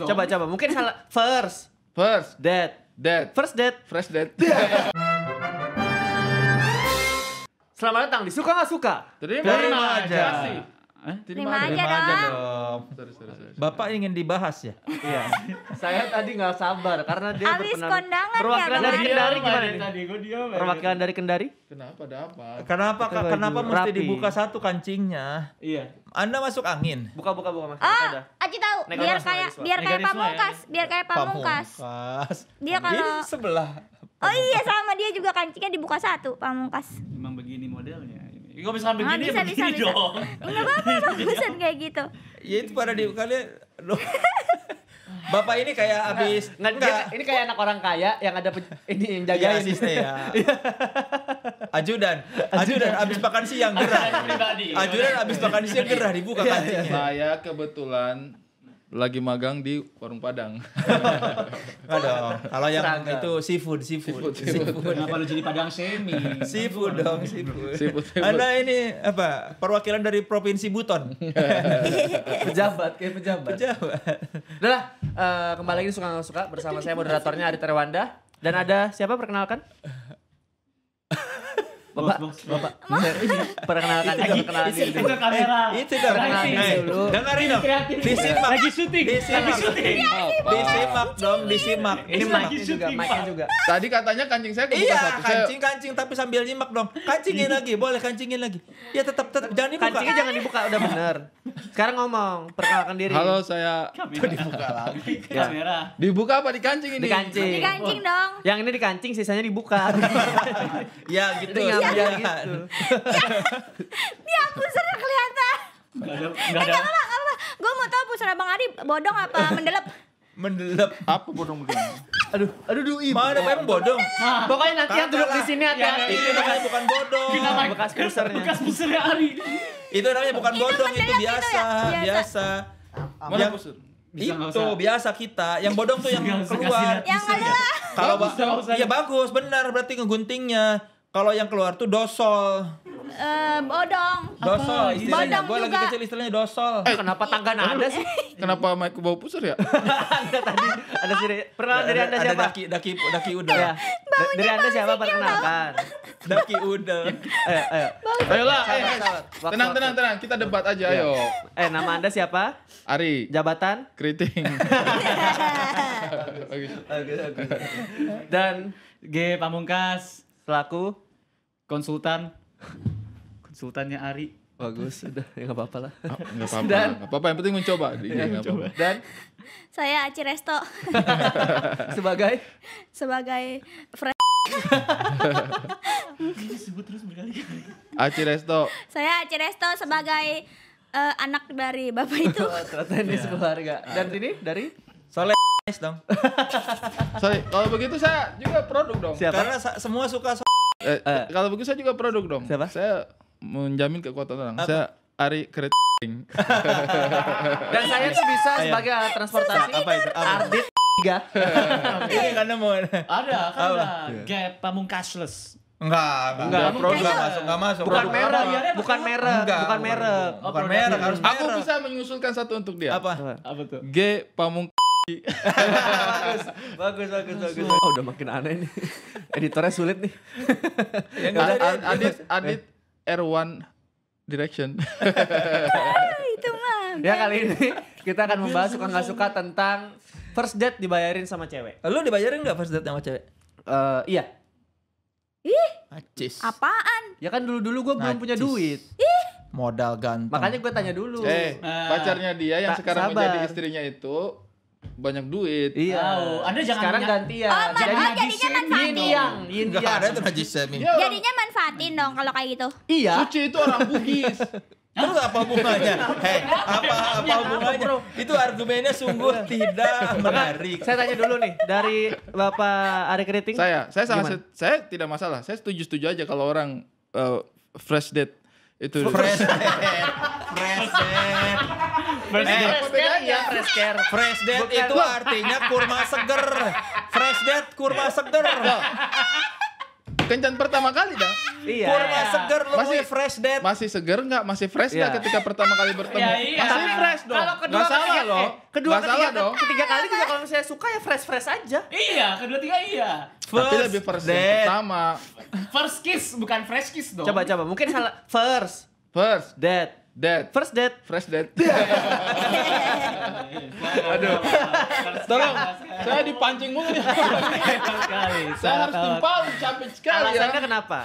Coba. Mungkin salah. First date. First date. Fresh date. Selamat datang di Suka Nggak Suka. Terima aja. Terima aja dong. Sorry. Bapak ingin dibahas ya? Iya. Saya tadi nggak sabar karena dia Abis berkenan. kondangan Perwakilan ya, dari Bang? Kendari gimana nih? Tadi gue diam. Perwakilan dari Kendari? Kenapa ada apa? Kenapa mesti Rapi. dibuka satu kancingnya? Iya. Anda masuk angin. Buka Mas. Oh, Aci tahu. Nego Biar Risma, kayak Risma. biar kayak Nego Risma Pamungkas, biar kayak Pamungkas. Dia Ini kalau sebelah. Oh iya sama dia juga kancingnya dibuka satu Pamungkas. Emang begini modelnya. Gue bisa Ah, begini, bisa. begini dong. Enggak apa-apa, bagusan kayak gitu. Ya itu pada di kalian. Bapak ini kayak habis Ini kayak anak orang kaya yang ada ini yang Iya, jagain. asisten ya. Ajudan habis makan siang gerah. Ajudan habis makan siang gerah dibuka kancingnya. Saya kebetulan lagi magang di warung Padang. Enggak dong. Kalau yang Seragam. itu seafood. Kenapa lu jadi Padang semi? Seafood dong, seafood. Seafood. Anda ini apa? Perwakilan dari Provinsi Buton. Pejabat. Pejabat. Udah lah, kembali lagi di Suka Nggak Suka bersama saya moderatornya Ari Terwanda dan ada siapa perkenalkan? Bapak. Perkenalkan diri. Itu kamera. Itu dong. Perkenalkan dulu. Dengerin dong. Disimak. Lagi syuting. Disimak dong, disimak. Ini mic-nya juga. Tadi katanya kancing saya kebuka Iya, satu. Saya kancing tapi sambil nyimak dong. Kancingin lagi, boleh kancingin lagi. Ya tetap jangan dibuka. Kancingnya jangan dibuka, udah bener. Sekarang ngomong, perkenalkan diri. halo, saya Dibuka lagi. Kamera. dibuka apa dikancing ini? Dikancing. Dikancing dong. Yang ini dikancing, sisanya dibuka. Ya gitu. Ini ngambil silakan. gitu. Dia pusarnya kelihatan. Enggak ada. Enggak apa-apa. Gue mau tahu pusar Bang Ari bodong apa mendelep. Mendelep. Apa bodong-bodong? Aduh, dui. Mana emang bodong? Pokoknya nanti yang duduk di sini hati-hati. Itu namanya bukan bodong. Bekas pusernya. Bekas pusernya Ari. Itu namanya bukan bodong, itu mendelep itu biasa, ya? biasa. Mana Yang pusur? Bisa nggak itu usah. biasa kita. Yang bodong tuh yang Nggak usah kasih keluar. lihat. Yang adalah Kalau Bagus, nggak usah. iya bagus, benar berarti ngeguntingnya. Kalau yang keluar tuh dosol. bodong. Dosol istilahnya. Bodong Gue lagi juga. kecil istilahnya dosol. Kenapa tangga nada sih? Kenapa mic bau pusur ya? Anda tadi ada siri. Perkenalan dari Anda siapa? Ada daki udel. Ya. Dari Anda siapa perkenalkan? Daki udel. Ayo. Ayolah, Waktu- tenang. Kita debat aja, ayo. Nama Anda siapa? Ari, Jabatan? keriting. Dan G Pamungkas, selaku? konsultannya Ari. Bagus, udah ya nggak apa-apa lah. Enggak apa-apa. Dan- Enggak apa-apa, yang penting mencoba. Nggak apa-apa. Dan Saya Aci Resto sebagai sebagai Disebut terus berkali-kali. Aci Resto. saya Aci Resto sebagai anak dari bapak itu. ternyata ini sekeluarga. Dan ini dari Soleh dong. Sorry, kalau begitu saya juga produk dong. siapa? Karena semua suka Kalau begitu saya juga produk dong. Siapa? Saya menjamin kekuatan orang. Apa? Saya Ari keriting. Dan saya tuh bisa sebagai alat transportasi. apa itu? Apa? Ardit 3. Ini karena mau Ada kan Apa? ada. G Pamungkashless. Enggak produk. enggak masuk. Bukan Produk merek, apa? bukan merek, Enggak, bukan merek. Bukan merek, harus merek. Aku bisa mengusulkan satu untuk dia. Apa? Apa tuh? G Pamung. Bagus. Oh, udah makin aneh nih. Editornya sulit nih. Adit R1 Direction. Itu mah. Ya kali ini kita akan membahas suka nggak suka tentang first date dibayarin sama cewek. Lu dibayarin enggak first date sama cewek? Iya. Acis. Apaan? Ya kan dulu gue belum punya Najis. duit. Modal ganteng. Makanya gue tanya dulu. Pacarnya dia yang sekarang sabar. menjadi istrinya itu banyak duit. Iya. Tahu. Anda jangan Sekarang punya- gantian. Jadinya manfaatin. yin yang. Enggak ada tuh najis semi. Iya, orang Jadinya manfaatin dong kalau kayak gitu. Iya. suci itu orang Bugis. Terus apa hubungannya? Apa hubungannya? Itu argumennya sungguh tidak menarik. Saya tanya dulu nih dari Bapak Ari Keriting. saya Gimana? saya tidak masalah. Saya setuju aja kalau orang fresh date itu. Fresh date. Fresh care. Fresh date itu artinya kurma seger. Fresh date kurma seger. kencan pertama kali dah. Iya. Kurma seger lu Masih- masih fresh date. Masih seger nggak? Masih fresh nggak Iya. ketika pertama kali bertemu? Iya, iya. Masih fresh dong. Kalau kedua Nggak salah ketiga, loh. kedua Nggak salah ketiga, dong. ketiga kali juga kalau misalnya suka ya fresh aja. Iya, kedua tiga iya. Tapi lebih first yang date. pertama. First kiss bukan fresh kiss dong. Coba mungkin salah first First date. date. First date. Fresh date. Aduh. Tolong, saya dipancing mulu ya. Saya harus timpal, capek sekali ya. Alasannya kenapa?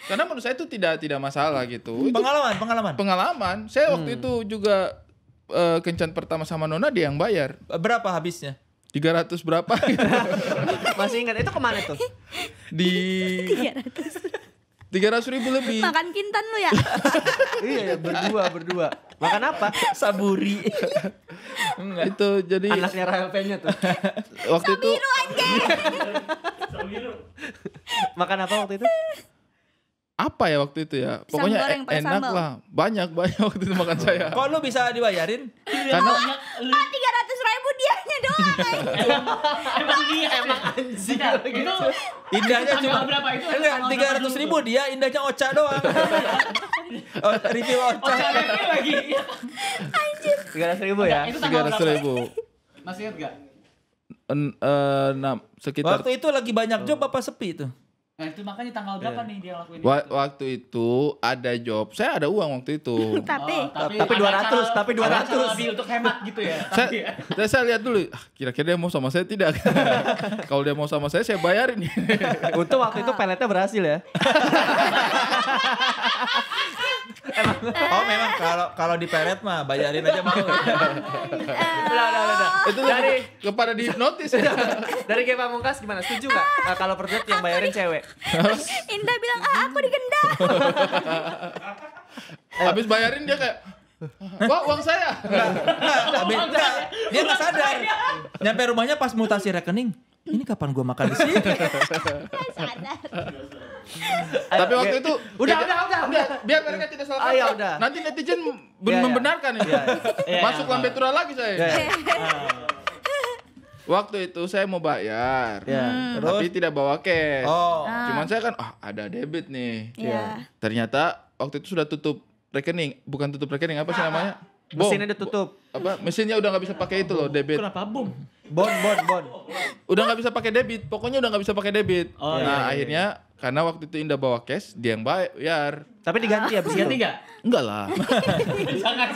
Karena menurut saya itu tidak masalah gitu. Itu Pengalaman. pengalaman. Saya waktu itu juga kencan pertama sama Nona dia yang bayar. Berapa habisnya? 300 berapa gitu. Masih ingat itu kemana tuh? Di 300.000 lebih. Makan kintan lu ya? Iya, berdua. Makan apa? Saburi. Itu jadi Anaknya Rahel P-nya tuh. waktu itu Makan apa waktu itu? apa ya waktu itu ya? Pokoknya goreng pakai enak sambal. lah. Banyak waktu itu makan saya. Kok lu bisa dibayarin? Karena 300.000 dianya doang. Emang iya, emang anjing. Itu Indahnya tanggal cuma berapa itu? Enggak, Tanggal berapa 300.000 dulu? dia, indahnya Ocha doang. Oh, review Oh, Ocha. review lagi. 300.000 ya. Itu tanggal berapa? 300.000. Masih ingat gak? Sekitar Waktu itu lagi banyak job apa sepi itu? Nah itu makanya tanggal berapa nih dia lakuin waktu itu ada job. Saya ada uang waktu itu. Tapi Tapi ada 200, tapi 200. ada cara lebih untuk hemat gitu ya. Tapi ya. Saya lihat dulu, kira-kira dia mau sama saya tidak. Kalau dia mau sama saya bayarin. Untung waktu itu peletnya berhasil ya. Oh, memang kalau di pelet mah bayarin aja mau. Udah. Itu Dari kepada di notis. dari Ge Pamungkas gimana? Setuju nggak kalau per date yang bayarin cewek? Indah bilang, aku digendam. Habis bayarin dia kayak, wah uang saya. Enggak, dia nggak sadar. Nyampe rumahnya pas mutasi rekening. Ini kapan gua makan di sini? Sadar. Tapi waktu itu Udah. biar mereka tidak salah Ah, ya paham. udah. Nanti netizen Iya. membenarkan ini. Iya. Masuk lambe tura lagi saya. Ya. Waktu itu saya mau bayar. Ya. Tapi tidak bawa cash. Oh. Cuman saya kan ada debit nih. Iya. Ternyata waktu itu sudah tutup rekening, bukan tutup rekening apa sih namanya? Mesinnya udah tutup. Mesinnya udah nggak bisa pakai itu loh, debit. Kenapa bom? Bon. Udah nggak bisa pakai debit, pokoknya udah nggak bisa pakai debit. Oh, nah iya. akhirnya karena waktu itu Indah bawa cash, dia yang bayar. Tapi diganti ya, Ganti gak? Enggak lah.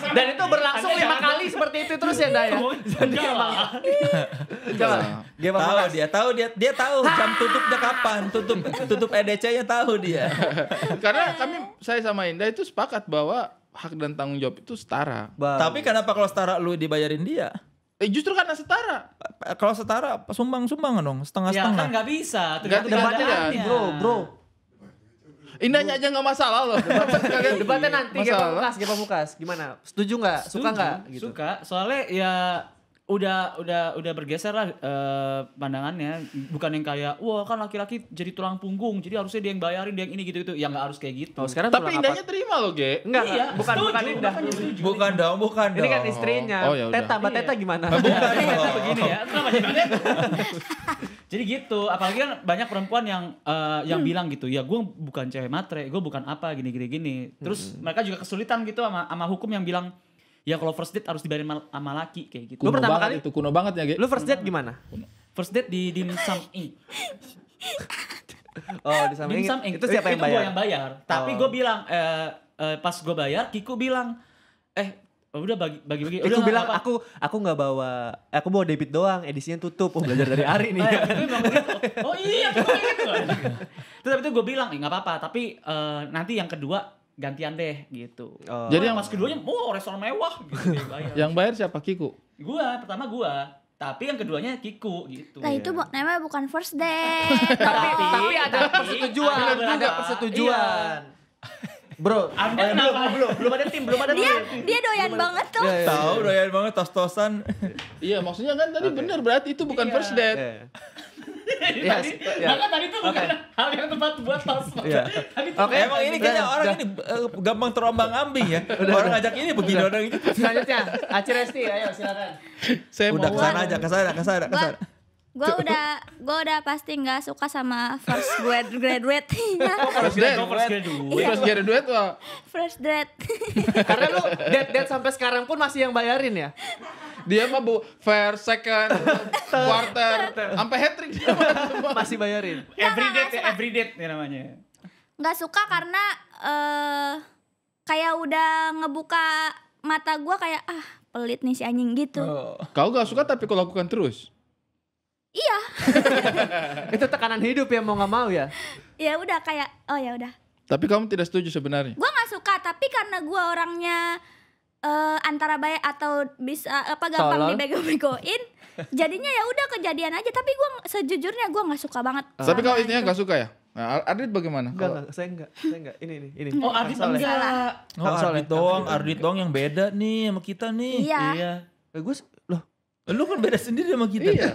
Dan itu berlangsung 5 kali seperti itu terus ya, Nda ya. Enggak lah. Coba. Ge Tahu Pamungkas. dia tahu jam tutupnya kapan, tutup EDC-nya tahu dia. Karena saya sama Indah itu sepakat bahwa hak dan tanggung jawab itu setara. Tapi kenapa kalau setara lu dibayarin dia? Justru karena setara. Kalau setara sumbang-sumbangan dong, Ya kan setengah-setengah. gak bisa. Ganti debatnya keadaannya. bro. Indahnya aja nggak masalah loh. Debatnya nanti Ge Masalah. Pamungkas gimana? Setuju nggak? Suka Setuju, nggak gitu? Suka. Soalnya ya udah bergeser lah pandangannya, bukan yang kayak wah kan laki-laki jadi tulang punggung jadi harusnya dia yang bayarin, dia yang ini gitu ya nggak harus kayak gitu. Oh, sekarang Tapi tulang Indahnya apa? terima loh, Ge. Enggak, Iya, bukan setuju, Indah. makanya setuju. Bukan dong. Ini kan istrinya. Oh, ya udah. Teta, Mbak Iya. Teta gimana? Ternyata begini ya. Kenapa jadi Jadi gitu, apalagi kan banyak perempuan yang bilang gitu, ya gue bukan cewek matre, gue bukan apa gini. Terus mereka juga kesulitan gitu sama hukum yang bilang ya kalau first date harus dibayarin sama laki kayak gitu. Lu pertama kali itu kuno banget ya, Ge. Lu first date gimana? First date di Dim Sum Inc. Oh, di samping Dim Sum Inc. itu siapa yang Itu bayar? gue yang bayar. Tapi Oh. gue bilang pas gue bayar, Kiku bilang udah bagi-bagi. Aku Udah bilang nggak apa-apa. aku nggak bawa, aku bawa debit doang, edisinya tutup. Oh, belajar dari Ari nih. Tapi memang begitu. Oh iya, gitu. Terus habis itu gue bilang, nggak apa-apa. Tapi nanti yang kedua gantian deh gitu. Oh. Jadi yang Mas keduanya, restoran mewah gitu dia bayar. yang bayar siapa, Kiku? Pertama gua. Tapi yang keduanya Kiku gitu. Lah itu namanya bukan first date. tapi ada persetujuan, ada- ada persetujuan. Bro, Anda belum ada tim. Dia doyan banget tuh. Iya. Tahu doyan banget tos-tosan. Iya, maksudnya kan tadi bener berarti itu bukan Iya. first date. Iya. Tadi, Iya. maka tadi tuh bukan hal yang tepat buat tos. Iya. Tadi tuh Oke. Emang ini kayaknya orang ini gampang terombang-ambing ya. Orang ngajak ini begini orang gitu. Selanjutnya, Aci Resti, ayo silakan. Saya Udah mau kesana aja, kesana. Gua Gua udah pasti nggak suka sama first graduate. First date. First graduate wah. First date. Karena lu date sampai sekarang pun masih yang bayarin ya. Dia mah Bu, first, second, quarter, sampai hat trick dia mah. Masih bayarin. Every date ya namanya. Nggak suka karena kayak udah ngebuka mata gua kayak pelit nih si anjing gitu. Kau gak suka tapi kau lakukan terus. Iya. Itu tekanan hidup ya mau nggak mau ya. Ya udah kayak ya udah. Tapi kamu tidak setuju sebenarnya. Gua nggak suka tapi karena gua orangnya antara baik atau bisa gampang Tolol. dibego-begoin. Jadinya ya udah kejadian aja tapi gua sejujurnya gua nggak suka banget. Tapi sama kau istrinya itu. gak suka ya? Nah, Ardit bagaimana? Enggak, saya enggak. Ini. Oh, Ardit Kang Soleh. enggak. Ardit doang yang beda nih sama kita nih. Iya. Gue loh, Lu kan beda sendiri sama kita. Iya.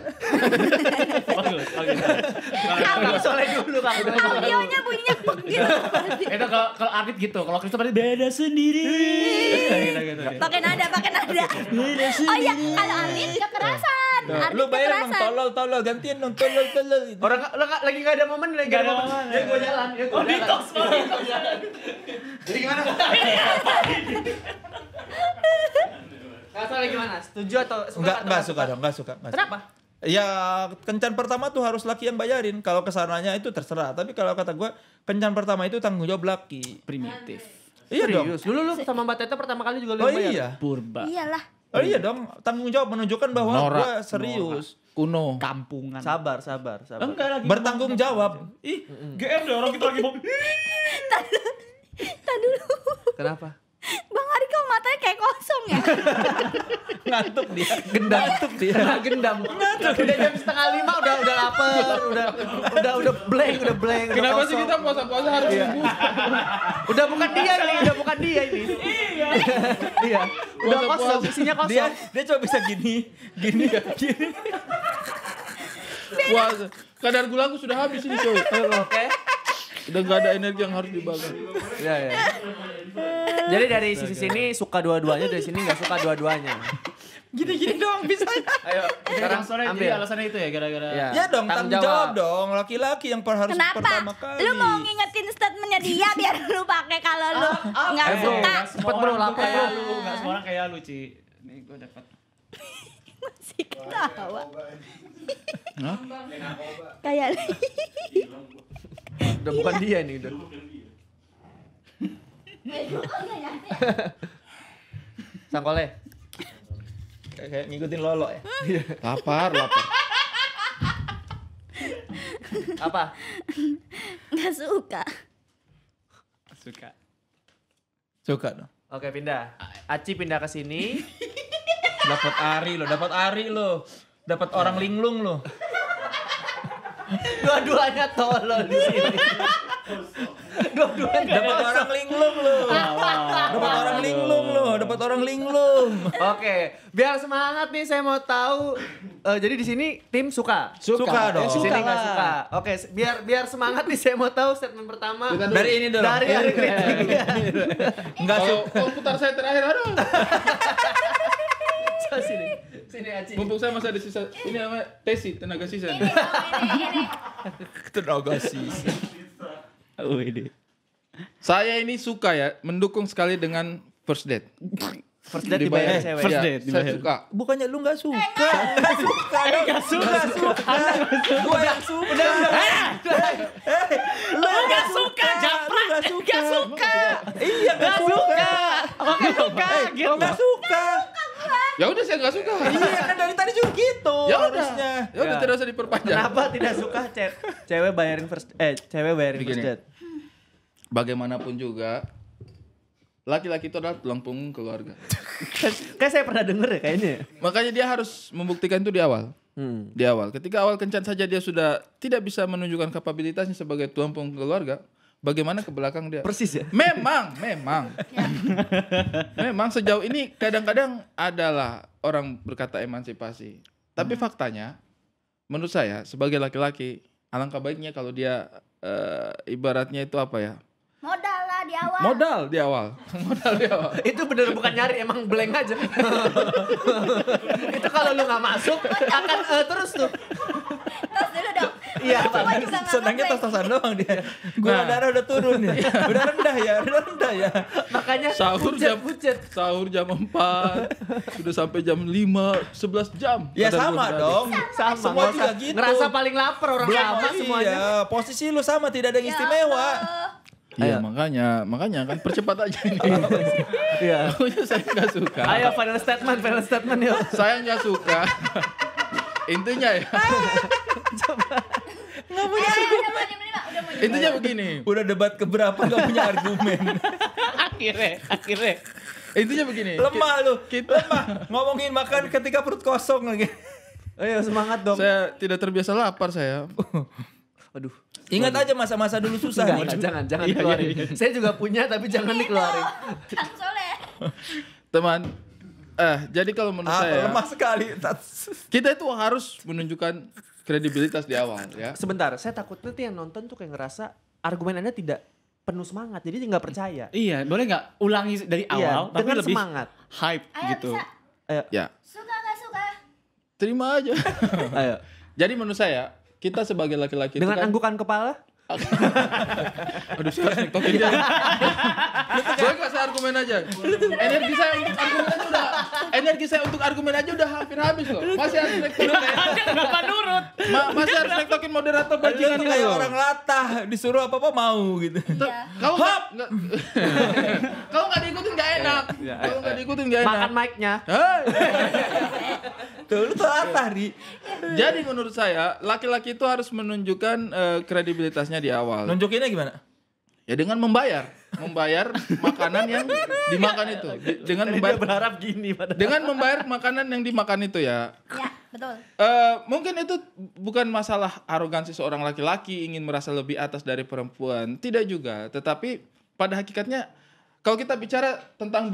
Kang Soleh dulu Kang. Audionya bunyinya pek gitu. Itu kalau Ardit gitu, kalau Kristo berarti beda sendiri. Gitu. Pakai nada. Oh iya, kalau Ardit kekerasan. Ardit Lu bayar dong kekerasan. tolol gantian dong tolol. Orang lagi enggak ada momen, lagi enggak ada momen. Ya gua jalan, ya gua jalan. Jadi gimana? Kang Soleh gimana? Setuju atau suka? Enggak suka. Kenapa? Ya kencan pertama tuh harus laki yang bayarin. Kalau kesananya itu terserah. Tapi kalau kata gua kencan pertama itu tanggung jawab laki. Primitif. Iya dong. Serius? Dulu lu sama Mbak Teta pertama kali juga lu Oh yang bayar? iya. Purba. Iyalah. Oh iya dong. Tanggung jawab menunjukkan bahwa Norak. gua serius. Kuno. Kampungan. Sabar. Enggak lagi. Bertanggung jawab. Ih, GM deh orang kita lagi mau. Tadi dulu. Kenapa? Bang Ari kok matanya kayak kosong ya? Ngantuk dia. Gendam. Udah jam 4:30 udah lapar, udah blank. Kenapa udah sih kosong. kita puasa-puasa harus nunggu? Udah bukan dia ini. Iya. Udah Puasa-puasa. kosong, isinya kosong. Dia coba bisa gini. Puasa. Kadar gula aku sudah habis ini coy. Oke. Udah gak ada energi yang harus dibakar. Iya. Jadi dari sisi sini suka dua-duanya, dari sini nggak suka dua-duanya. Gini doang bisa. Ayo, sekarang Sekarang sore jadi ambil. alasannya itu ya gara-gara. Iya. Ya dong, tanggung jawab dong. Laki-laki yang harus Kenapa? pertama kali. Lu mau ngingetin statementnya dia biar lu pakai kalau lu nggak bro. suka. Cepet bro, lapar kayak bro. lu, enggak semua orang kayak lu, Ci. Nih gua dapat. Masih ketawa. Hah? Kayak Udah bukan dia nih udah. Sangkole. Kayak ngikutin Lolo ya. Lapar. Apa? nggak suka. Suka dong. Oke, pindah. Aci pindah ke sini. Dapat Ari lo. Dapat orang linglung lo. Dua-duanya tolol di sini. Dua-duanya Dapat orang linglung lo. Dapat orang linglung. Oke, biar semangat nih saya mau tahu. Jadi di sini tim suka. Suka dong. Di sini nggak suka. Oke, biar semangat nih saya mau tahu statement pertama. Dari ini dulu. Dari Ari Kritik. Enggak suka. Kalau putar saya terakhir, aduh. Sini Aci. Mumpung saya masih ada sisa. Ini namanya tesi, tenaga sisa nih. Tenaga sisa. Oh, ini. Saya ini suka ya, mendukung sekali dengan first date. First date dibayar Dibayar. cewek. First Ya, date saya dibayar. suka. Bukannya lu nggak suka? Nggak suka. Gua yang suka. Lu nggak suka. Nggak suka. Iya nggak suka. Oke, suka gitu. Nggak suka. Ya udah saya nggak suka. Iya kan dari tadi juga gitu. Ya udah. Harusnya. Ya udah Ya. tidak usah diperpanjang. Kenapa tidak suka cewek bayarin first Begini. first date? Bagaimanapun juga laki-laki itu adalah tulang punggung keluarga. Kayak saya pernah denger ya kayaknya. Makanya dia harus membuktikan itu di awal. Di awal. Ketika awal kencan saja dia sudah tidak bisa menunjukkan kapabilitasnya sebagai tulang punggung keluarga, bagaimana ke belakang dia? Persis ya. Memang. Memang sejauh ini kadang-kadang adalah orang berkata emansipasi. Tapi faktanya, menurut saya sebagai laki-laki, alangkah baiknya kalau dia ibaratnya itu apa ya? Modal lah di awal. Modal di awal. Itu bener bukan nyari, emang blank aja. Itu kalau lu nggak masuk akan terus tuh. Cowok juga nggak Senangnya ngebleng. tos-tosan doang dia. Gula darah udah turun ya. Udah rendah ya. Makanya Sahur jam 4, sudah sampai jam 5, 11 jam. Ya Kadang sama belum berani. dong. sama. Semua nggak juga usah gitu. Ngerasa paling lapar orang sama semuanya. Iya, posisi lu sama, tidak ada yang istimewa. Iya, makanya kan percepat aja ini. Iya. Pokoknya saya nggak suka. Ayo final statement yuk. Saya nggak suka. Intinya ya. Udah mau jam 5. Intinya begini. Udah debat keberapa gak punya argumen. Akhirnya. Intinya begini. Lemah lu. Lemah. Ngomongin makan ketika perut kosong lagi. Ayo semangat dong. Saya tidak terbiasa lapar saya. Aduh. Ingat aja masa-masa dulu susah. Jangan dikeluarin. Saya juga punya tapi jangan dikeluarin. Kang Soleh. Teman, jadi kalau menurut saya Lemah sekali. kita itu harus menunjukkan kredibilitas di awal ya. Sebentar, saya takut nanti yang nonton tuh kayak ngerasa argumen Anda tidak penuh semangat, jadi dia nggak percaya. Iya, boleh nggak ulangi dari awal tapi dengan lebih semangat. hype Ayo gitu. bisa. Ya, Suka nggak suka? terima aja. Ayo. Jadi menurut saya kita sebagai laki-laki Dengan itu kan, anggukan kepala? aduh sekarang TikTok dia. Boleh nggak saya argumen aja? Energi saya untuk argumen aja udah hampir habis loh. Masih harus nektokin Kenapa nurut? masih harus nektokin moderator Lu bajingan tuh ini kayak loh. orang latah, disuruh apa-apa mau gitu. Iya. Kalau nggak kalau nggak diikutin nggak enak. Kalau nggak diikutin nggak enak. Makan mic-nya. Hei. Tuh lu tuh latah, Ri. Jadi menurut saya laki-laki itu harus menunjukkan kredibilitasnya di awal. Nunjukinnya gimana? Ya dengan membayar makanan yang dimakan itu. Dengan Dia membayar berharap gini padahal. dengan membayar makanan yang dimakan itu ya. Ya, betul. Mungkin itu bukan masalah arogansi seorang laki-laki ingin merasa lebih atas dari perempuan, tidak juga. Tetapi pada hakikatnya kalau kita bicara tentang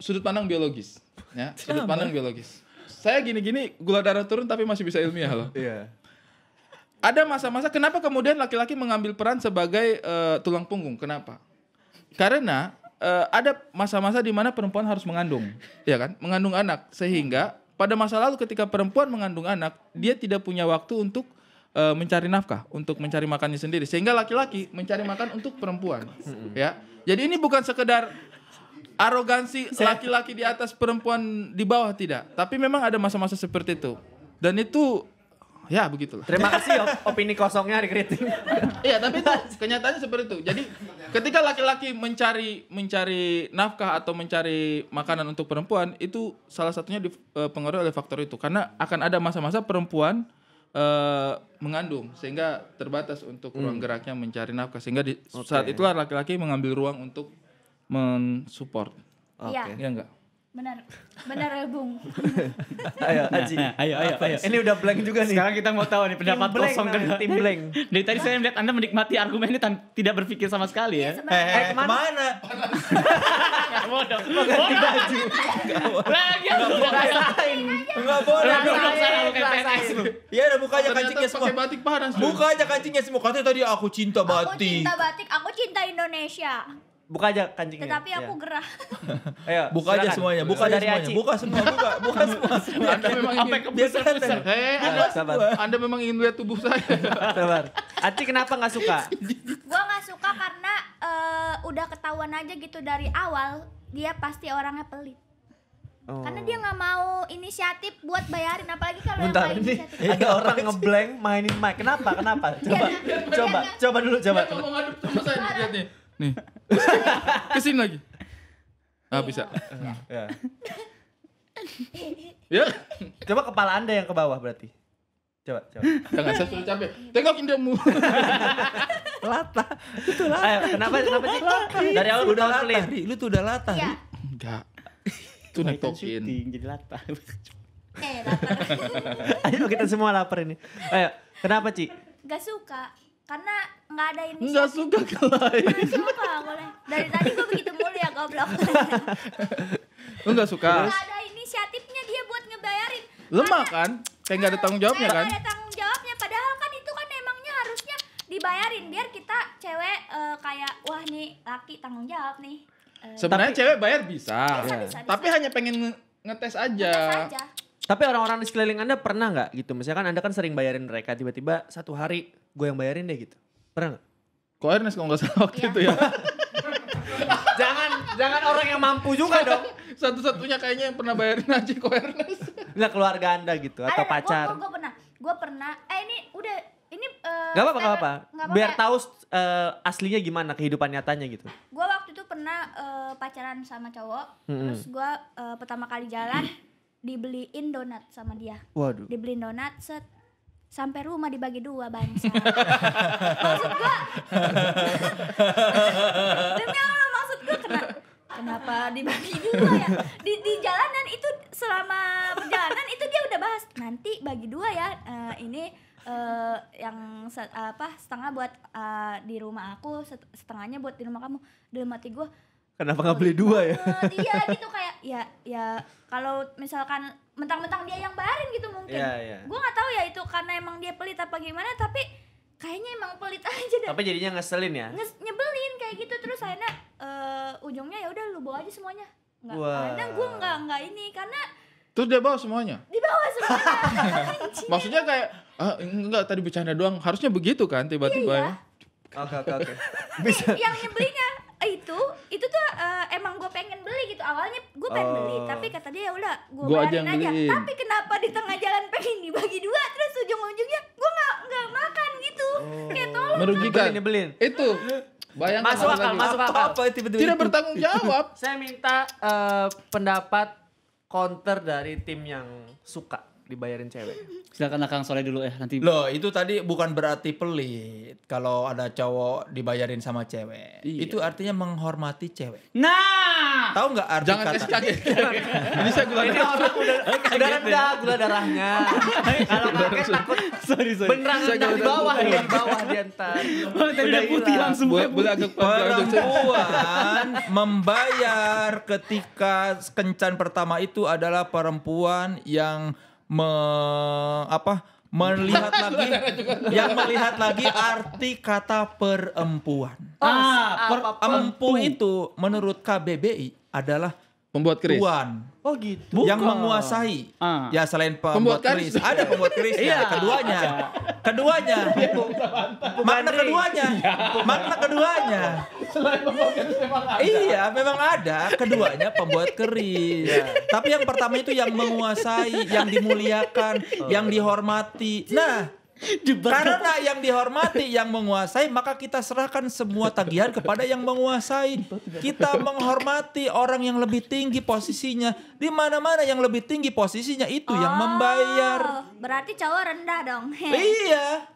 sudut pandang biologis, ya sudut pandang biologis. Saya gini-gini gula darah turun tapi masih bisa ilmiah loh. Iya. Ada masa-masa kenapa kemudian laki-laki mengambil peran sebagai tulang punggung? Kenapa? Karena ada masa-masa di mana perempuan harus mengandung, ya kan? Mengandung anak, sehingga pada masa lalu ketika perempuan mengandung anak, dia tidak punya waktu untuk mencari nafkah, untuk mencari makannya sendiri, sehingga laki-laki mencari makan untuk perempuan, ya. Jadi ini bukan sekedar arogansi laki-laki di atas perempuan di bawah, tidak. Tapi memang ada masa-masa seperti itu, dan itu ya begitulah. Terima kasih opini kosongnya dikritik. Iya, tapi itu kenyataannya seperti itu. Jadi ketika laki-laki mencari nafkah atau mencari makanan untuk perempuan, itu salah satunya dipengaruhi oleh faktor itu. Karena akan ada masa-masa perempuan mengandung sehingga terbatas untuk ruang geraknya mencari nafkah, sehingga di saat itulah laki-laki mengambil ruang untuk mensupport. Iya, Ya enggak? benar Bung. Ayo, Aji. Ayo. Ini udah blank juga nih. Sekarang kita mau tahu nih pendapat Tim blank kosong namanya, kedua. tim blank. Dari tadi saya melihat Anda menikmati argumen ini tidak berpikir sama sekali ya. Sebenarnya Kemana? Bodoh. Ganti baju. Lagi Rasain. Enggak boleh. PNS lu. Iya, udah buka aja Ternyata kancingnya semua. pakai batik panas. Buka aja kancingnya semua. Katanya tadi aku cinta aku batik. cinta batik, aku cinta Indonesia. Buka aja kancingnya. Tetapi aku Iya. gerah. Ayo, Buka aja silakan. semuanya, buka aja Dari semuanya. Aci. Buka semua, buka semua. Anda memang Sampai ingin ke pusar-pusar. Sabar. Anda memang ingin lihat tubuh saya. Sabar. Aci kenapa nggak suka? Gua nggak suka karena udah ketahuan aja gitu dari awal dia pasti orangnya pelit. Oh. Karena dia nggak mau inisiatif buat bayarin, apalagi kalau yang Bentar, main ini inisiatif. ada orang ngeblank mainin mic. Kenapa? Coba dulu. Saya mau ngaduk sama saya nih, lihat nih. Nih. Kesini lagi. Ah, bisa. Ya. Ya. Coba kepala Anda yang ke bawah berarti. Coba. Jangan, saya sudah capek. Tengokin dia mu. Latah. Itu latah. Ayo, kenapa sih? Dari awal Udah udah latah, pelit. Ri. Lu tuh udah latah, Iya. Ri. Enggak. Itu nektokin. Jadi latah. Lapar. Ayo kita semua lapar ini. Ayo, kenapa, Ci? Gak suka karena nggak ada Enggak inisiatif. suka kelain. Nggak suka boleh. Dari tadi gue begitu mulu ya goblok. Lu enggak suka? Nggak ada inisiatifnya dia buat ngebayarin. Lemah kan? Kayak enggak ada tanggung jawabnya kan? Nggak ada tanggung jawabnya. Padahal kan itu kan emangnya harusnya dibayarin biar kita cewek kayak wah nih laki tanggung jawab nih. Sebenarnya cewek bayar bisa. Bisa. Tapi hanya pengen ngetes aja. Ngetes aja. Tapi orang-orang di sekeliling Anda pernah nggak gitu? Misalkan Anda kan sering bayarin mereka, tiba-tiba satu hari gue yang bayarin deh gitu. Pernah nggak? Ko Ernest kalau nggak salah waktu Iya. itu ya. jangan orang yang mampu juga dong. Satu-satunya kayaknya yang pernah bayarin aja Ko Ernest. Nggak keluarga Anda gitu atau pacar. Gue pernah. Ini udah ini. Gak apa-apa. Biar tahu aslinya gimana kehidupan nyatanya gitu. Gue waktu itu pernah pacaran sama cowok. Terus gue pertama kali jalan dibeliin donat sama dia. Waduh. Dibeliin donat sampai rumah dibagi 2 bangsa. Maksud gue demi Allah, maksud gue kenapa dibagi 2 ya? Di jalanan itu selama perjalanan itu dia udah bahas nanti bagi 2 ya. Ini yang setengah buat di rumah aku, setengahnya buat di rumah kamu. Dalam hati gue, Kenapa nggak beli 2 ya? Iya gitu kayak ya kalau misalkan mentang-mentang dia yang bayarin gitu mungkin. Iya. Gue nggak tahu ya itu karena emang dia pelit apa gimana, tapi kayaknya emang pelit aja deh. Tapi jadinya ngeselin ya? Nyebelin kayak gitu, terus akhirnya ujungnya ya udah lu bawa aja semuanya. Nggak, Wah. karena gue nggak ini karena Terus dia bawa semuanya. di bawah semuanya. Anjing. Maksudnya kayak enggak tadi bercanda doang. Harusnya begitu kan tiba-tiba Iya. ya. Oke. Yang nyebelinnya itu tuh emang gue pengen beli gitu, awalnya gue pengen beli tapi kata dia udah gue Gua aja bayarin yang aja, beliin. tapi kenapa di tengah jalan pengen dibagi 2 terus ujung-ujungnya gue nggak makan gitu, kayak tolong. Merugikan. Nyebelin. Itu. Bayangkan Masuk apa akal, lagi. masuk akal. Apa tiba-tiba Tidak itu? bertanggung jawab. Saya minta pendapat counter dari tim yang suka dibayarin cewek. Silakan Kang Soleh dulu nanti. Loh, itu tadi bukan berarti pelit kalau ada cowok dibayarin sama cewek. Iya. Itu artinya menghormati cewek. Nah, Tahu nggak arti Jangan kata? kasih kaget. Ini saya gula Ini orang udah rendah gula darahnya. Kalau kaget takut sorry. beneran Saya rendah di gula bawah darah. ya, di bawah dia ntar. Tadi udah putih hilang. langsung. Boleh agak Perempuan membayar ketika kencan pertama itu adalah perempuan yang melihat lagi arti kata perempuan. Empu itu menurut KBBI adalah Pembuat keris. tuan Oh gitu. yang menguasai. Ah. Ya selain Pembuat pembuat keris, keris. ada pembuat kerisnya. Iya, Keduanya. Makna keduanya. Iya, memang ada keduanya pembuat keris. Tapi yang pertama itu yang menguasai, yang dimuliakan, yang dihormati. Nah, karena yang dihormati, yang menguasai, maka kita serahkan semua tagihan kepada yang menguasai. Kita menghormati orang yang lebih tinggi posisinya. Di mana-mana yang lebih tinggi posisinya itu yang membayar. Berarti cowok rendah dong. Iya.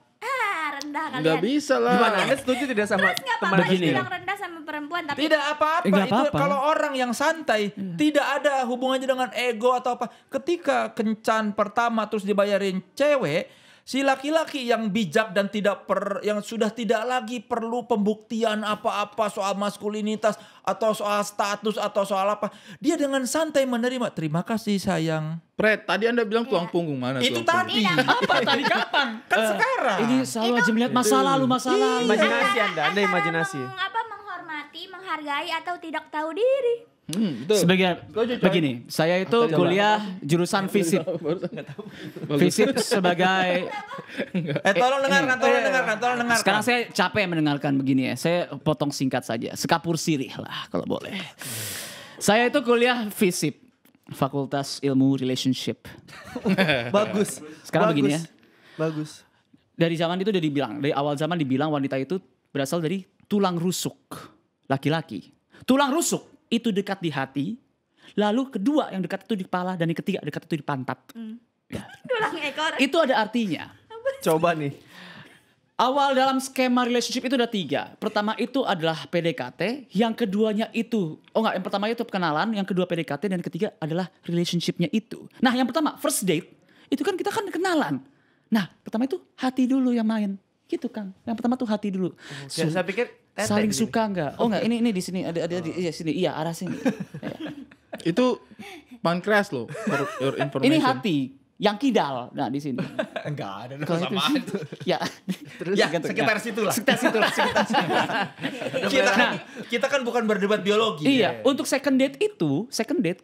Rendah kalian. Nggak bisa lah. Gimana? Anda setuju tidak sama Terus nggak teman apa-apa Begini. bilang rendah sama perempuan, tapi Tidak apa-apa, Nggak itu apa-apa. kalau orang yang santai tidak ada hubungannya dengan ego atau apa. Ketika kencan pertama terus dibayarin cewek, si laki-laki yang bijak dan yang sudah tidak lagi perlu pembuktian apa-apa soal maskulinitas atau soal status atau soal apa, dia dengan santai menerima. Terima kasih sayang. Pret, tadi Anda bilang tulang punggung mana Itu tulang punggung? tadi. apa tadi kapan? Kan sekarang. Ini selalu aja melihat masa lalu. imajinasi Anda imajinasi. menghormati, menghargai atau tidak tahu diri. Betul. Begini, saya itu kuliah jurusan FISIP. FISIP sebagai Tolong dengarkan. sekarang saya capek mendengarkan begini ya. Saya potong singkat saja. Sekapur sirih lah kalau boleh. Saya itu kuliah FISIP, Fakultas Ilmu Relationship. Bagus. Sekarang begini ya. Bagus. Dari zaman itu udah dibilang, dari awal zaman dibilang wanita itu berasal dari tulang rusuk laki-laki. Tulang rusuk itu dekat di hati, lalu kedua yang dekat itu di kepala, dan yang ketiga dekat itu di pantat. Tulang ekor. Itu ada artinya. Coba nih. Awal dalam skema relationship itu ada 3. Pertama itu adalah PDKT, yang keduanya itu, yang pertama itu kenalan, yang kedua PDKT, dan ketiga adalah relationshipnya itu. Nah yang pertama first date, itu kan kita kan kenalan. Nah pertama itu hati dulu yang main. Gitu Kang. Yang pertama tuh hati dulu. Saya pikir tete Saling di sini. suka enggak? Oh enggak, ini di sini ada iya sini. Iya, arah sini. Ya. Itu pankreas loh, for your information. Ini hati yang kidal. Nah, di sini. Enggak ada Kalau itu ya. Terus Ya, gitu. sekitar situ lah. Sekitar situ lah. Kita kan bukan berdebat biologi. Iya, untuk second date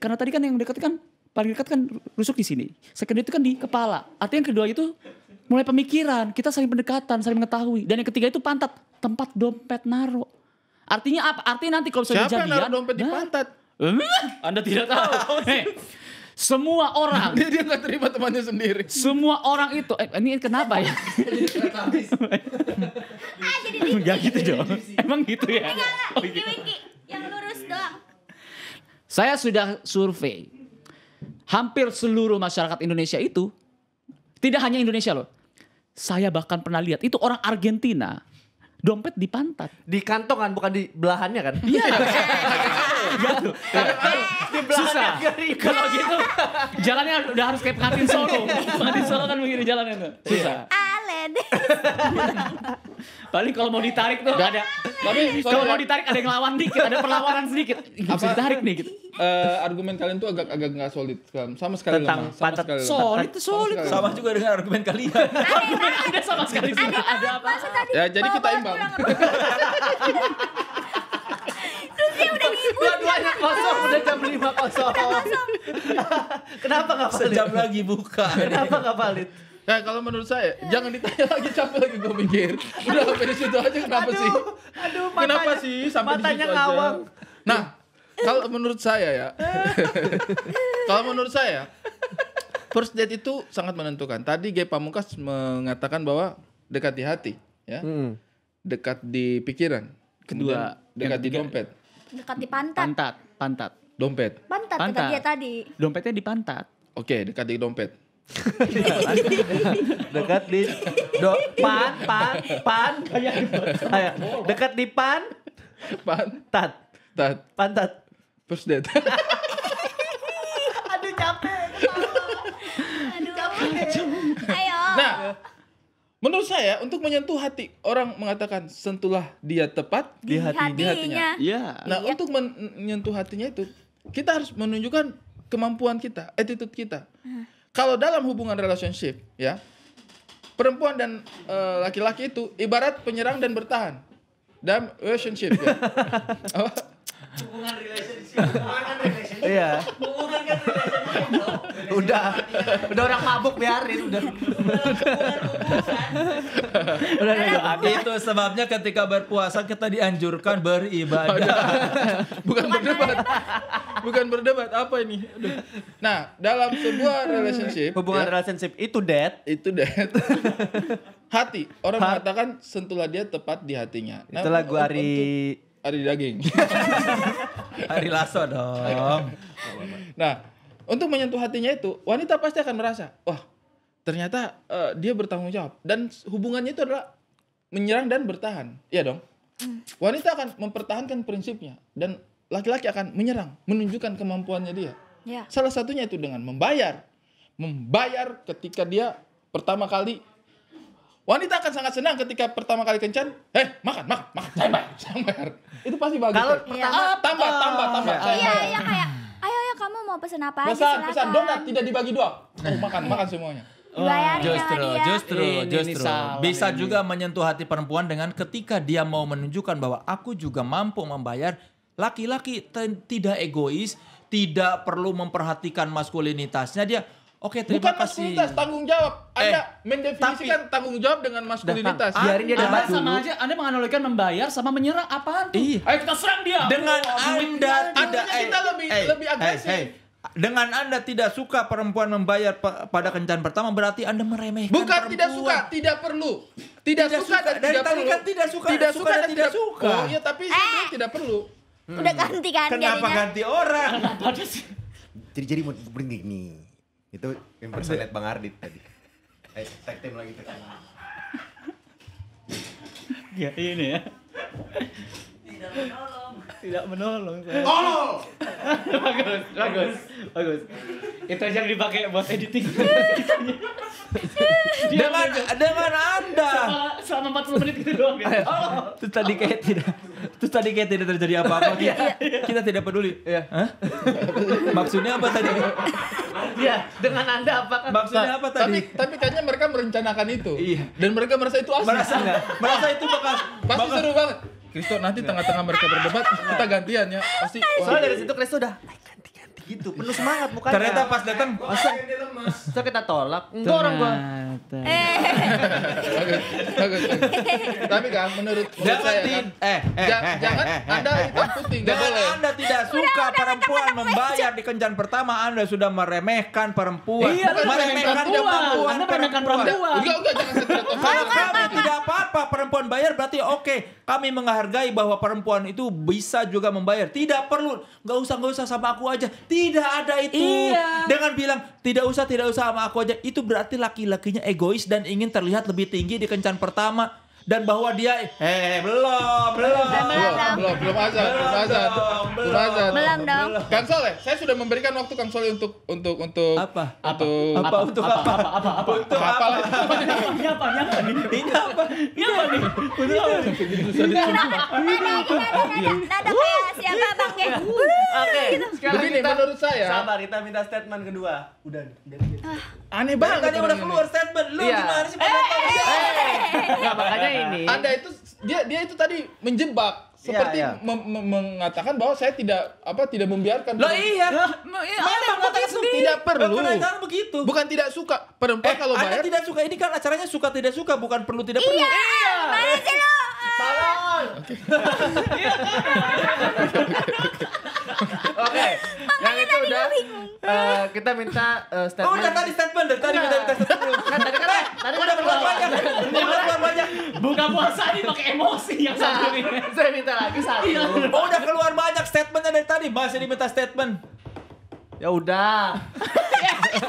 karena tadi kan yang dekat kan paling dekat kan rusuk di sini. Second itu kan di kepala. Artinya yang kedua itu mulai pemikiran, kita saling pendekatan, saling mengetahui. Dan yang ketiga itu pantat, tempat dompet naro. Artinya apa? Artinya nanti kalau sudah Siapa yang jadian, naruh dompet di pantat? Anda tidak tahu. Semua orang, Dia nggak terima temannya sendiri. semua orang itu, ini kenapa ya? Ya gitu dong. Emang gitu ya? Wiki yang lurus doang. Saya sudah survei. Hampir seluruh masyarakat Indonesia itu, tidak hanya Indonesia loh. Saya bahkan pernah lihat, itu orang Argentina, dompet di pantat. Di kantong kan, bukan di belahannya kan? Iya. Susah. Kalau gitu, jalannya udah harus kayak pengantin Solo. Pengantin Solo kan begini jalannya tuh. Susah. Alen. Paling kalau mau ditarik tuh ada. Tapi Kalau mau ditarik ada yang lawan dikit, ada perlawanan sedikit. Nggak bisa ditarik nih gitu. argumen kalian tuh agak nggak solid, sama sekali Tentang lemah. pantat. Solid tuh solid. sekali. Sama juga dengan argumen kalian. Argumen Anda sama sekali tidak ada apa. Masa tadi Ya, jadi kita bawa-bawa imbang. kurang- Terus dia udah ngibut. Dua-duanya kosong, udah jam 5 kosong. Kenapa nggak valid? Sejam lagi buka. Kenapa nggak valid? Ya kalau menurut saya jangan ditanya lagi, capek lagi gue mikir. Udah sampai di situ aja, kenapa sih? Aduh, Kenapa sih sampai di matanya situ ngawang. aja? Nah, kalau menurut saya ya, first date itu sangat menentukan. Tadi Ge Pamungkas mengatakan bahwa dekat di hati, ya, dekat di pikiran, kemudian dekat di dompet, Dekat di pantat. Pantat. dompet. Pantat Pantat. kata dia tadi. Dompetnya di pantat. Oke, dekat di dompet. Dekat di pan. Ayo, dekat di Pantat. pantat. First date. Aduh capek. Aduh. Ayo. Nah, menurut saya untuk menyentuh hati, orang mengatakan sentuhlah dia tepat di hatinya. hatinya. Iya. Nah, untuk menyentuh hatinya itu kita harus menunjukkan kemampuan kita, attitude kita. Kalau dalam hubungan relationship, ya, perempuan dan laki-laki itu ibarat penyerang dan bertahan dalam relationship, ya. Iya. Udah orang mabuk biarin udah. Itu sebabnya ketika berpuasa kita dianjurkan beribadah. Bukan berdebat apa ini. Aduh. Nah, dalam sebuah relationship, Hubungan ya, relationship itu dead. itu deh. Hati, orang mengatakan sentuhlah dia tepat di hatinya. Nah, Itu lagu Ari daging. Hari Lasso dong. Nah, untuk menyentuh hatinya itu, wanita pasti akan merasa, wah, ternyata dia bertanggung jawab. Dan hubungannya itu adalah menyerang dan bertahan. Iya dong? Wanita akan mempertahankan prinsipnya. Dan laki-laki akan menyerang, menunjukkan kemampuannya dia. Ya. Salah satunya itu dengan membayar. Membayar ketika dia pertama kali. Wanita akan sangat senang ketika pertama kali kencan. Makan. Saya bayar. Itu pasti bagus. Kalau Iya. tambah. Saya Iya, bayar. iya kayak ayo kamu mau pesen apa aja Pesan silakan. donat tidak dibagi dua. makan semuanya. Dibayarin sama dia. Justru salah bisa ini. juga menyentuh hati perempuan dengan ketika dia mau menunjukkan bahwa aku juga mampu membayar. Laki-laki tidak egois, tidak perlu memperhatikan maskulinitasnya. Dia oke, terima Bukan kasih. maskulinitas, tanggung jawab. Anda mendefinisikan tanggung jawab dengan maskulinitas. biarin dia Anda debat dulu. sama aja, Anda menganalogikan membayar sama menyerang apaan tuh? Iya. Ayo kita serang dia. Dengan Duit Anda dia. tidak kita lebih agresif. Dengan Anda tidak suka perempuan membayar pada kencan pertama, berarti Anda meremehkan Bukan perempuan. tidak suka, tidak perlu. Tidak suka dan Dari tidak tadi perlu. kan tidak suka, Tidak suka suka dan dan tidak tidak suka. Oh iya, tapi sebenarnya tidak perlu. Udah ganti kan Kenapa jadinya. ganti orang? Apa sih? Jadi mau berhenti nih. Itu impersonate Bang Ardit tadi. Tag team lagi tag team. Ya ini ya. Tidak menolong. Oh! Bagus. Itu aja yang dipakai buat editing. Dengan Anda. Selama 40 menit gitu doang ya. Terus tadi kayak tidak terjadi apa-apa. Kita tidak peduli. Hah? Maksudnya apa tadi? Iya, dengan Anda apa kan? Maksudnya apa tadi? Tapi kayaknya mereka merencanakan itu. Iya. Dan mereka merasa itu asik. Merasa itu bakal Pasti seru banget. Kristo, nanti tengah-tengah mereka berdebat, kita gantian ya. Pasti. wah, Soalnya dari situ Chris udah ganti. gitu, penuh semangat mukanya. Ternyata pas datang Masa kita tolak? Enggak orang gua. Bagus. Tapi kan menurut saya kan jangan Anda hitam putih nggak Dengan boleh. Anda tidak suka perempuan membayar di kencan pertama, Anda sudah meremehkan perempuan. Iya, lu meremehkan perempuan. Anda meremehkan perempuan. Enggak jangan saya tidak tahu. Kalau kami tidak apa-apa perempuan bayar berarti oke. Kami menghargai bahwa perempuan itu bisa juga membayar. Tidak perlu, nggak usah sama aku aja. Tidak ada itu. Iya. Dengan bilang tidak usah sama aku aja. Itu berarti laki-lakinya egois dan ingin terlihat lebih tinggi di kencan pertama. Dan bahwa dia belum Belum azan. Belum dong. Kang Soleh, saya sudah memberikan waktu Kang Soleh untuk apa? untuk apa lah. Ini apa nih? Nada kayak siapa bang ya? Oke, sekarang Begini, kita menurut saya- sabar, kita minta statement kedua. Udah. Aneh Bang, banget tadi udah keluar statement. Lu Iya. gimana sih? Nah, makanya ini. Anda itu dia itu tadi menjebak seperti Iya. mengatakan bahwa saya tidak membiarkan. Loh iya. Memang katakan sendiri. Tidak perlu. Kenyataan begitu. Bukan tidak suka. Perempuan kalau Anda bayar tidak suka, ini kan acaranya suka tidak suka, bukan perlu tidak perlu. Mana sih lo? Oke, yang itu udah. Kita minta Oh, statement. udah tadi statement, dari tadi minta statement. Kan tadi Udah keluar banyak. Udah keluar banyak. Buka puasa ini pakai emosi yang satu ini. Saya minta lagi satu. Oh, udah keluar banyak statementnya dari tadi, masih diminta statement. Ya udah.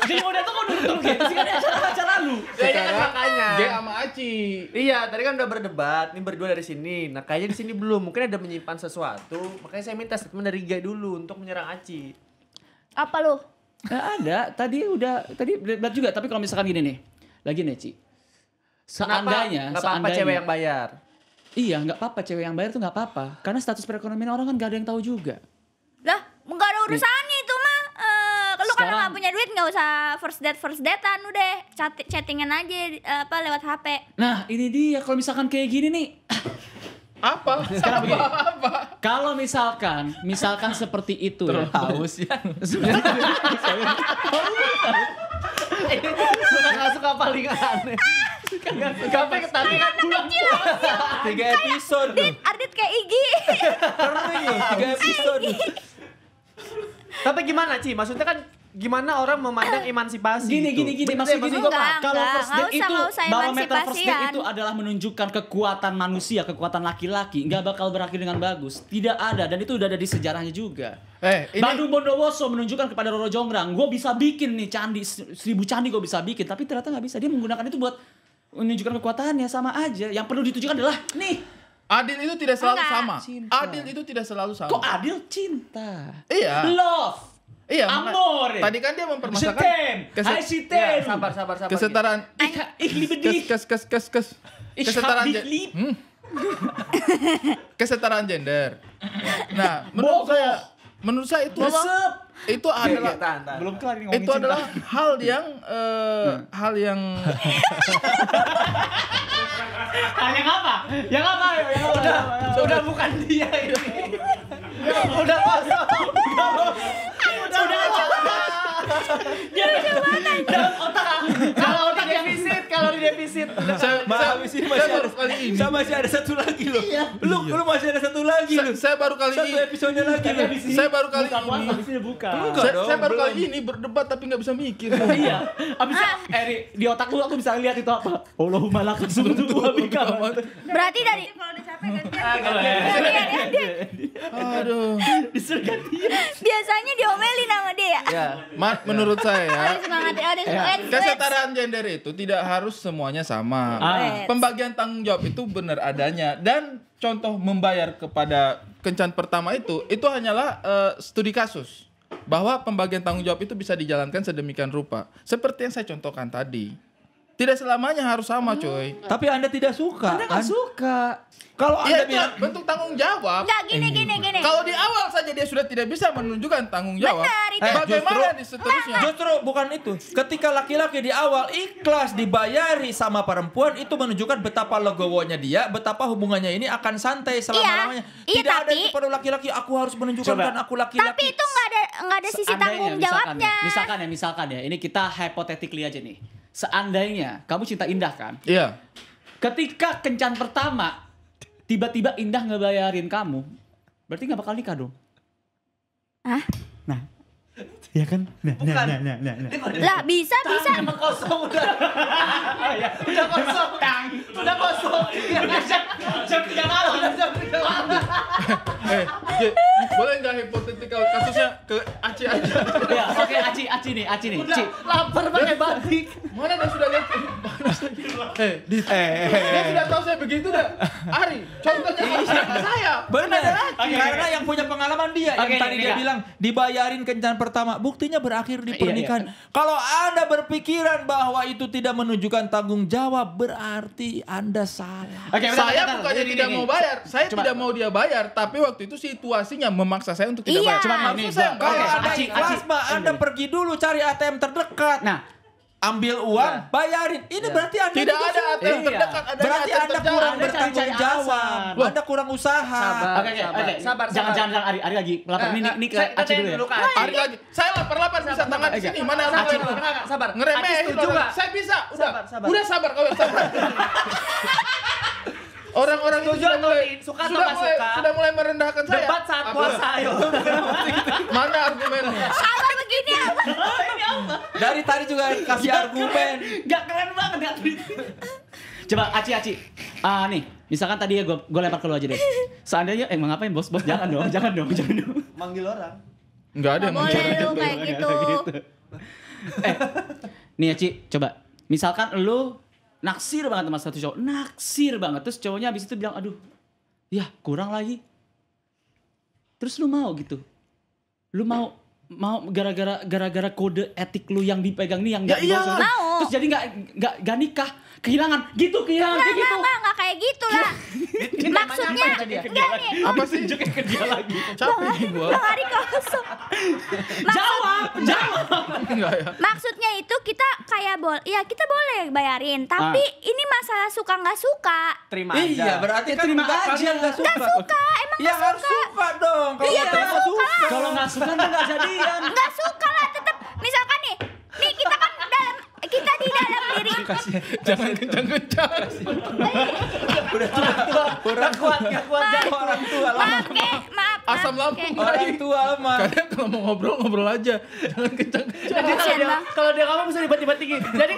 Jadi udah tuh kok duduk gitu sih kan acara lu. Ya, kan makanya. G sama Aci. Iya, tadi kan udah berdebat, ini berdua dari sini. Nah, kayaknya di sini belum, mungkin ada menyimpan sesuatu. Makanya saya minta statement dari G dulu untuk menyerang Aci. Apa lu? Nggak ada, tadi debat juga. Tapi kalau misalkan gini nih, lagi nih Ci. Seandainya, nggak apa-apa cewek yang bayar. Iya, nggak apa-apa cewek yang bayar tuh nggak apa-apa. Karena status perekonomian orang kan nggak ada yang tahu juga. Lah, nggak ada urusannya itu mah. Lu kalau Sekarang- nggak punya duit nggak usah first datean udah chattingan aja lewat HP. Nah, ini dia kalau misalkan kayak gini nih. Apa? Sekarang begini. Apa? Kalau misalkan seperti itu ya. Haus ya. Nggak suka paling aneh. Tapi kan pulang. 3 episode loh. Ardit kayak Igi. Keren loh, 3 episode. Tapi gimana Ci? Maksudnya kan gimana orang memandang emansipasi Gini, gitu? maksud gini gue Enggak, kalau first date nggak itu usah barometer first date emansipasian. itu adalah menunjukkan kekuatan manusia, kekuatan laki-laki, nggak bakal berakhir dengan bagus. Tidak ada dan itu udah ada di sejarahnya juga. Ini Bandung Bondowoso menunjukkan kepada Roro Jonggrang, gue bisa bikin nih candi 1000 candi gue bisa bikin, tapi ternyata nggak bisa. Dia menggunakan itu buat menunjukkan kekuatannya, sama aja. Yang perlu ditujukan adalah nih. adil itu tidak selalu Enggak. sama. Cinta. Adil itu tidak selalu sama. Kok adil cinta? Iya. Love. Iya. Amore. Tadi kan dia mempermasalahkan Setem. kese- Hai Ya, Sitem. sabar. kesetaraan Ich liebe dich. Ich kesetaraan hab dich gen- lieb. kesetaraan gender. Nah, Bobo. menurut saya itu Resep. itu adalah Tahan. Belum kelar ini ngomongin itu adalah hal yang hal yang yang apa? Yang apa? Udah bukan dia ini. Udah kosong. Dalam otak. Kalau otak di defisit. Habis ini saya baru kali ini. Saya masih ada satu lagi loh. Lu masih ada satu lagi loh. Saya baru kali Satu ini. episode lagi loh. Saya baru kali buka puasa, ini. habis ini buka. Saya baru kali ini berdebat tapi nggak bisa mikir. Iya. Abis di otak lu aku bisa lihat itu apa? Allahumma lakal sumtu wa bika. Berarti dari kalau udah capek gantian. Aduh. Disuruh ganti. Biasanya diomelin sama dia ya. Ya. Menurut saya Ada semangat, ada semangat. kesetaraan gender itu tidak harus semuanya sama. Pembagian tanggung jawab itu benar adanya dan contoh membayar kepada kencan pertama itu hanyalah studi kasus bahwa pembagian tanggung jawab itu bisa dijalankan sedemikian rupa seperti yang saya contohkan tadi. Tidak selamanya harus sama, coy. Tapi Anda tidak suka Anda kan? nggak suka. Kalau Ya Anda itu bilang bentuk tanggung jawab. Enggak gini. Kalau di awal saja dia sudah tidak bisa menunjukkan tanggung jawab. Benar, itu. Bagaimana di seterusnya? justru bukan itu. Ketika laki-laki di awal ikhlas dibayari sama perempuan itu menunjukkan betapa legowonya dia, betapa hubungannya ini akan santai selama-lamanya. Iya, Tidak ada tapi- itu pada laki-laki aku harus menunjukkan Coba. kan aku laki-laki. Tapi itu nggak ada sisi tanggung jawabnya. Misalkan ya, ini kita hypothetically aja nih. Seandainya kamu cinta Indah kan? Iya. Ketika kencan pertama, tiba-tiba Indah ngebayarin kamu, berarti nggak bakal nikah dong? Hah? Nah, ya kan? Nah. Lah bisa. Emang kosong udah. Ya, udah kosong. Udah kosong. Jam 3 malam. Ji, boleh nggak hipotetikal kasusnya ke Aci aja? Ya, oke, Aci nih. Ci. Lapar pakai batik. Mana dia sudah lihat? Dia sudah tahu saya begitu dah. Ari, contohnya saya. Benar. Oke, Karena oke. yang punya pengalaman dia Oke, yang tadi ini dia enggak. bilang dibayarin kencan pertama, buktinya berakhir di Iya, pernikahan. Kalau Anda berpikiran bahwa itu tidak menunjukkan tanggung jawab, berarti Anda salah. Oke, Saya bentar. bukannya Ini, tidak ini. mau bayar, saya Coba. tidak mau dia bayar, tapi waktu itu situasinya memaksa saya untuk tidak Iya. bayar. Cuman Harusnya nih, saya yang gua- Kalau bayar. Anda Aci, ikhlas Aci. mah Anda pergi dulu cari ATM terdekat. Nah, Ambil uang, bayarin. Ini berarti Anda Tidak juga ada suka. ATM Iya. terdekat, ada Berarti ATM Anda terjauh. kurang Anda bertanggung cari jawab. alasan. Anda kurang usaha. Sabar. Oke. Sabar. Jangan Ari lagi. Lapar ini ke Aci dulu ya. Ari lagi. Saya lapar bisa tangan di sini. Mana Aci, orang Sabar. ngeremehin Aci setuju orang. nggak? Saya bisa. Udah. Sabar. Udah sabar kalau sabar. Orang-orang itu Setuju atau suka atau nggak suka? sudah mulai merendahkan saya. Debat saat Apa? puasa ayo. Mana argumennya? Apa begini apa? Dari tadi juga kasih argumen. Gak keren banget gak? Coba Aci. Nih, misalkan tadi ya gue lempar ke lu aja deh. Seandainya mau ngapain bos? Jangan dong. Manggil orang. Enggak ada Nggak yang boleh mencari. lu kayak gitu. Nih Aci, coba. Misalkan lu naksir banget sama satu cowok. Naksir banget. Terus cowoknya abis itu bilang, aduh, ya kurang lagi. Terus lu mau gitu? Lu mau gara-gara kode etik lu yang dipegang nih yang Ya nggak dibawa iyalah. sama- Mau. Terus jadi nggak nikah, kehilangan kayak gitu. Enggak kayak gitu lah. Maksudnya enggak nih. Apa sih? Tunjukin ke dia lagi. Capek nih gua. Bang Ari kosong. Jawab. Enggak ya. Maksudnya itu kita kayak kita boleh bayarin, tapi ini masalah suka nggak suka. Terima Iya, aja. berarti Ya, kan terima enggak aja. nggak suka. Nggak suka, emang Ya nggak harus suka dong. Kalau Iya, nggak nggak suka. Kalau nggak suka kan nggak jadian. Nggak suka lah, tetap. Misalkan nih kita di dalam diri. Jangan kencang-kencang. Kurang kuat. Orang tua lah. Maaf. Asam lambung. Orang tua mah. Kadang kalau mau ngobrol aja. Jangan kencang-kencang. Jadi Kasian, Bang. kalau dia ngomong bisa tiba-tiba tinggi. Jadi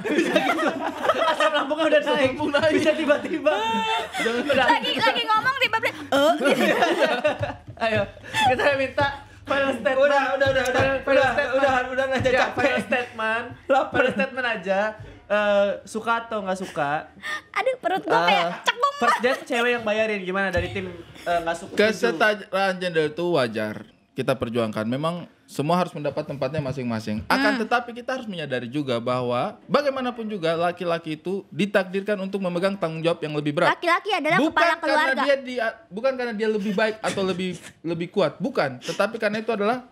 bisa gitu. Asam lambungnya udah naik. Bisa tiba-tiba. Lagi ngomong tiba-tiba. Ayo, kita minta final statement. Udah aja Ya, capek. final statement. Final statement aja. Suka atau nggak suka? Aduh, perut gua kayak cekung. First date cewek yang bayarin gimana dari tim nggak suka? Kesetaraan gender itu wajar kita perjuangkan. Memang semua harus mendapat tempatnya masing-masing. Akan tetapi kita harus menyadari juga bahwa bagaimanapun juga laki-laki itu ditakdirkan untuk memegang tanggung jawab yang lebih berat. Laki-laki adalah kepala keluarga. Bukan karena dia lebih baik atau lebih kuat, bukan. Tetapi karena itu adalah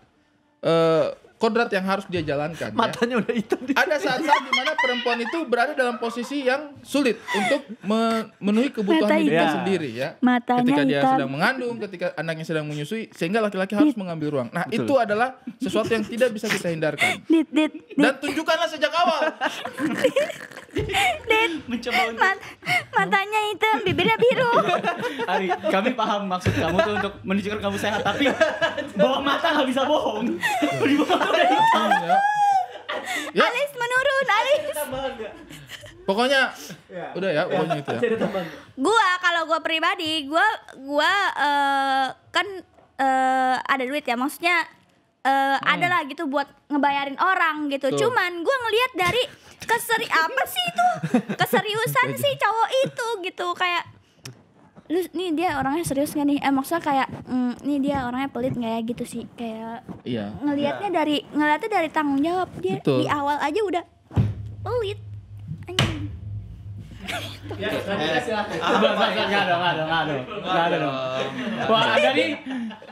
kodrat yang harus dia jalankan. Ya. Matanya udah hitam. Ada saat-saat di mana perempuan itu berada dalam posisi yang sulit untuk memenuhi kebutuhan Mata hidupnya hitam. sendiri ya. Matanya Ketika dia hitam. sedang mengandung, ketika anaknya sedang menyusui, sehingga laki-laki harus mengambil ruang. Nah, itu adalah sesuatu yang tidak bisa kita hindarkan. Dit. Dan tunjukkanlah sejak awal. Mencoba untuk Matanya hitam, bibirnya biru. Ari, kami paham maksud kamu tuh untuk menunjukkan kamu sehat, tapi bawah mata nggak bisa bohong. Di bawah mata udah hitam. Ya, Alis menurun, alis. pokoknya udah ya, pokoknya itu ya. Kalau gua pribadi, gua kan ada duit ya, maksudnya ada lah gitu buat ngebayarin orang gitu. Tuh. Cuman gua ngelihat dari keseriusan si cowok itu gitu, kayak lu nih dia orangnya serius gak nih? Maksudnya kayak nih dia orangnya pelit nggak ya gitu sih, kayak Iya. ngelihatnya dari tanggung jawab dia. Betul. Di awal aja udah pelit. Nggak ada dong. Wah, Anda nih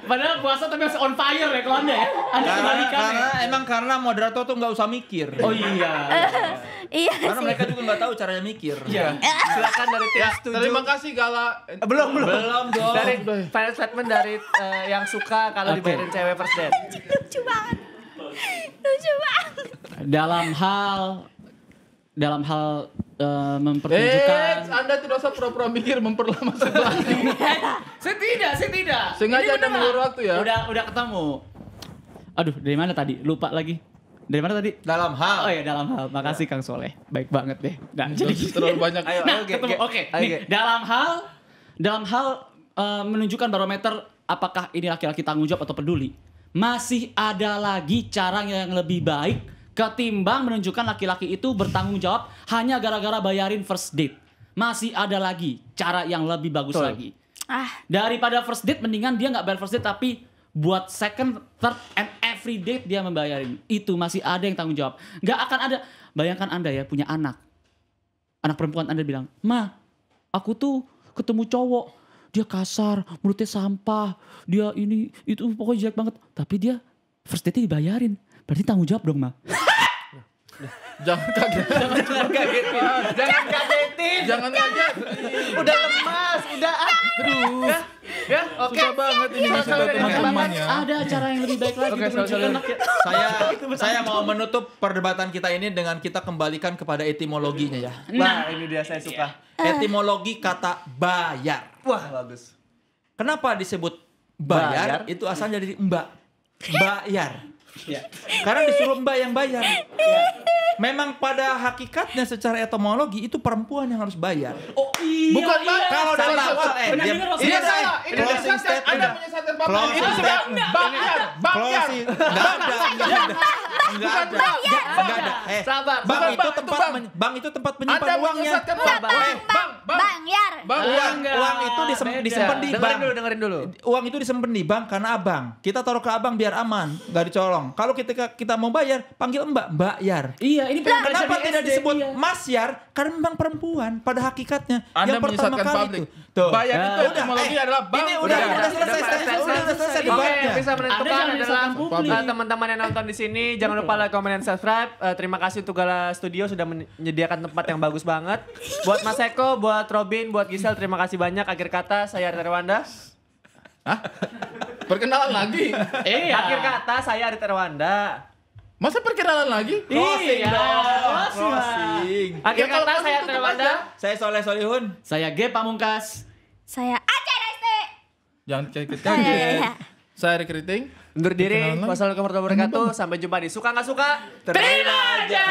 padahal puasa tapi masih on fire ya kalau Anda ya. Anda kebalikan ya. Karena moderator tuh nggak usah mikir. Oh iya. Iya Karena sih. mereka juga nggak tahu caranya mikir. Iya. Silakan dari tim Ya, setuju. terima kasih Gala. Belum. Belum dong. Dari final statement dari yang suka kalau Oke. dibayarin cewek first date. Lucu banget. Lucu banget. Dalam hal mempertunjukkan. Anda tidak usah pura-pura mikir memperlama sebelah. Saya tidak. Sengaja Ini Anda beneran. mengulur waktu ya. Udah ketemu. Aduh, dari mana tadi? Lupa lagi. Dari mana tadi? Dalam hal. Oh ya, dalam hal. Makasih Kang Soleh. Baik banget deh. Nah, jadi Terlalu banyak. Ayo, nah, oke, ketemu. oke. Oke. Ayo, Nih, oke. dalam hal menunjukkan barometer apakah ini laki-laki tanggung jawab atau peduli. Masih ada lagi cara yang lebih baik ketimbang menunjukkan laki-laki itu bertanggung jawab hanya gara-gara bayarin first date. Masih ada lagi cara yang lebih bagus Betul. lagi. Daripada Daripada first date mendingan dia nggak bayar first date tapi buat second, third, and every date dia membayarin. Itu masih ada yang tanggung jawab. Nggak akan ada. Bayangkan Anda ya punya anak. Anak perempuan Anda bilang, "Ma, aku tuh ketemu cowok. Dia kasar, mulutnya sampah. Dia ini, itu pokoknya jelek banget. Tapi dia first date dibayarin. Berarti tanggung jawab dong, Ma." Jangan kaget. Jangan kagetin. Jangan kaget. Udah lemas, udah. Aduh. Ya, oke. Susah banget ini Soal-soal sudah dari teman-teman ya. Ada cara yang lebih baik lagi Oke, untuk menunjukkan soal-soal. laki- Saya mau menutup perdebatan kita ini dengan kita kembalikan kepada etimologinya ya. Nah, ini dia saya suka. Etimologi kata bayar. Wah, bagus. Kenapa disebut bayar? Bayar. Itu asalnya dari mbak. Bayar. Karena disuruh mbak yang bayar. Memang pada hakikatnya secara etimologi itu perempuan yang harus bayar. Oh iya. Bukan iya. Bang. Kalau Salah, dalam salah. Pernah dengar ini Ini maksudnya? salah. Ini closing menyesatkan. statement. Anda menyesatkan Bapak. Closing Itu sudah statement. bayar. Bayar. Closing. Enggak ada. Enggak ada. Sabar, Bang Bukan, itu Bang, itu tempat Bang. Bang itu tempat menyimpan Anda uangnya. menyesatkan Sabar. Bang. Bang Yar. Bang. Uang itu Beda. disimpan di bank. Dengerin dulu. Uang itu disimpan di bank karena abang. Kita taruh ke abang biar aman, nggak dicolong. Kalau kita mau bayar, panggil mbak Yar. Iya, ini pernah Kenapa belajar di tidak SD, disebut iya. Mas Yar? Karena memang perempuan pada hakikatnya. Anda yang pertama menyesatkan kali publik. itu. Tuh. Bayar itu Udah, etimologi adalah bang. Ini udah selesai Oke, debatnya. bisa menentukan Anda jangan adalah menyesatkan publik. teman-teman yang nonton di sini jangan lupa like, comment, dan subscribe. Terima kasih untuk Gala Studio sudah menyediakan tempat yang bagus banget. Buat Mas Eko, buat Robin, buat Gisel, terima kasih banyak. Akhir kata saya Arita Rwanda. Perkenalan lagi. Iya. Akhir kata saya Arita Rwanda. Masa perkenalan lagi? Iya. Closing. Akhir Ya, kalau kata saya closing Arita tutup Rwanda. Saya Soleh Solihun. Saya G Pamungkas. Saya Aceh Reste. Jangan kaget-kaget. Saya Rekriting. Undur diri. Perkenalan lagi. Wassalamualaikum warahmatullahi wabarakatuh. Sampai jumpa di Suka Nggak Suka. Terima aja.